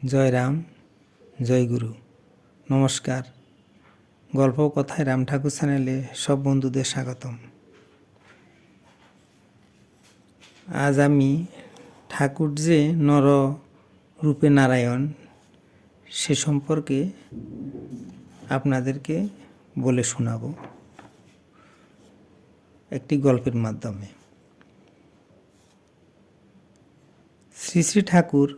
জয় রাম, জয় গুরু। নমস্কার। গল্প কথায় রাম ঠাকুর চ্যানেলে সব বন্ধুদের স্বাগতম। আজ আমি ঠাকুর যে নর রূপে নারায়ণ সে সম্পর্কে আপনাদেরকে বলে শোনাব একটি গল্পের মাধ্যমে। শ্রী শ্রী ঠাকুর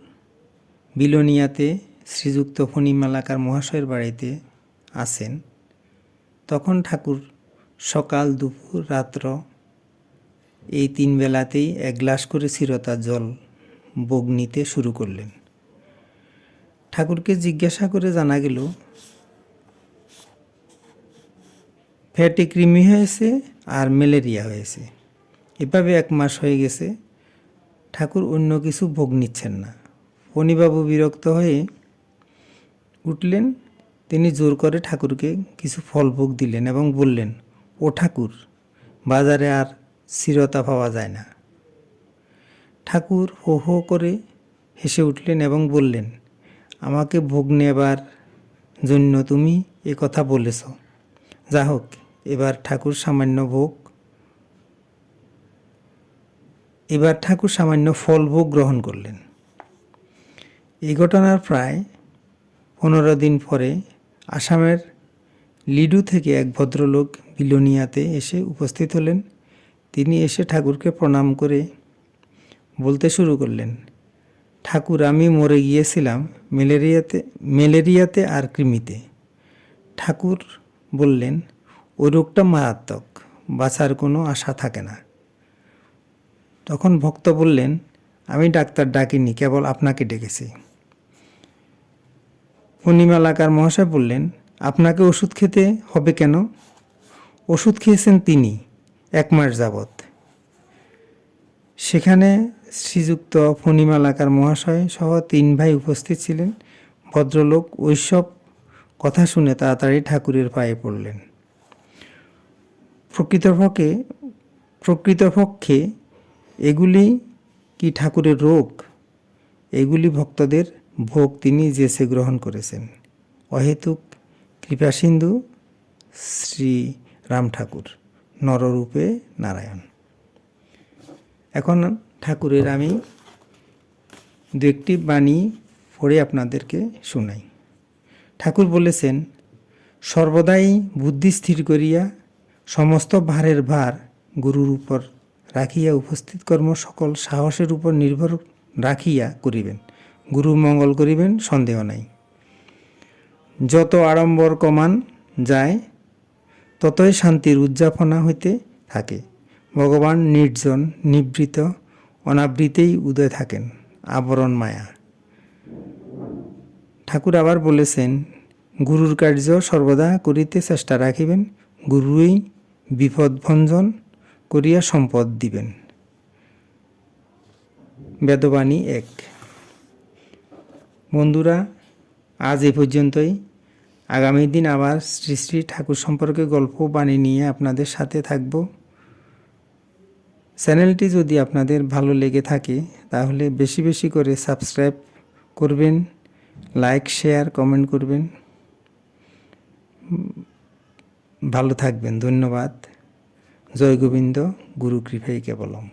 বিলোনিয়াতে শ্রীযুক্ত ফণিমালাকার মহাশয়ের বাড়িতে আসেন। তখন ঠাকুর সকাল, দুপুর, রাত্র এই তিন বেলাতেই এক গ্লাস করে চিরতা জল বোগ নিতে শুরু করলেন। ঠাকুরকে জিজ্ঞাসা করে জানা গেল ফ্যাটি কৃমি হয়েছে আর ম্যালেরিয়া হয়েছে। এভাবে 1 মাস হয়ে গেছে। ঠাকুর অন্য কিছু ভোগ নিচ্ছেন না। ফণিবাবু বিরক্ত হয়ে উঠলেন। তিনি জোর করে ঠাকুরকে কিছু ফল ভোগ দিলেন এবং বললেন, ও ঠাকুর, বাজারে আর চিরতা পাওয়া যায় না। ঠাকুর হো হো করে হেসে উঠলেন এবং বললেন, আমাকে ভোগ নেবার জন্য তুমি এ কথা বলেছ। যা হোক, এবার ঠাকুর সামান্য ফল ভোগ গ্রহণ করলেন। এই ঘটনার প্রায় 15 দিন পরে আসামের লিডু থেকে এক ভদ্রলোক বিলোনিয়াতে এসে উপস্থিত হলেন। তিনি এসে ঠাকুরকে প্রণাম করে বলতে শুরু করলেন, ঠাকুর, আমি মরে গিয়েছিলাম ম্যালেরিয়াতে আর কৃমিতে। ঠাকুর বললেন, ওই রোগটা মারাত্মক, বাঁচার কোনো আশা থাকে না। তখন ভক্ত বললেন, আমি ডাক্তার ডাকিনি, কেবল আপনাকে ডেকেছি। ফণিমালাকার মহাশয় বললেন, আপনাকে ওষুধ খেতে হবে কেন? ওষুধ খেয়েছেন তিনি 1 মাস যাবৎ। সেখানে শ্রীযুক্ত ফণিমালাকার মহাশয় সহ 3 ভাই উপস্থিত ছিলেন। ভদ্রলোক ওইসব কথা শুনে তাড়াতাড়ি ঠাকুরের পায়ে পড়লেন। প্রকৃতপক্ষে এগুলি কি ঠাকুরের রোগ? এগুলি ভক্তদের ভোগ তিনি যেচে গ্রহণ করেছেন। অহেতুক কৃপাসিন্ধু শ্রী রাম ঠাকুর, নররূপে নারায়ণ। এখন ঠাকুরের আমি 2-1টি বাণী পড়ে আপনাদেরকে শোনাই। ঠাকুর বলেছেন, সর্বদাই বুদ্ধি স্থির করিয়া সমস্ত ভারের ভার গুরুর উপর রাখিয়া উপস্থিত কর্ম সকল সাহসের উপর নির্ভর রাখিয়া করিবেন। গুরু মঙ্গল করিবেন, সন্দেহ নাই। যত আড়ম্বর কমান যায় ততই শান্তির উদ্যাপনা হইতে থাকে। ভগবান নির্জন, নিবৃত, অনাবৃতেই উদয় থাকেন, আবরণ মায়া। ঠাকুর আবার বলেছেন, গুরুর কার্য সর্বদা করিতে চেষ্টা রাখিবেন, গুরুই বিপদ ভঞ্জন করিয়া সম্পদ দিবেন। বেদবাণী 1। বন্ধুরা, আজ এই পর্যন্তই। আগামী দিন আবার শ্রী শ্রী ঠাকুর সম্পর্কে গল্প বাণী নিয়ে আপনাদের সাথে থাকব। চ্যানেলটি যদি আপনাদের ভালো লেগে থাকে তাহলে বেশি বেশি করে সাবস্ক্রাইব করবেন, লাইক, শেয়ার, কমেন্ট করবেন। ভালো থাকবেন। ধন্যবাদ। জয় গোবিন্দ, গুরু কৃপাই কেবলম।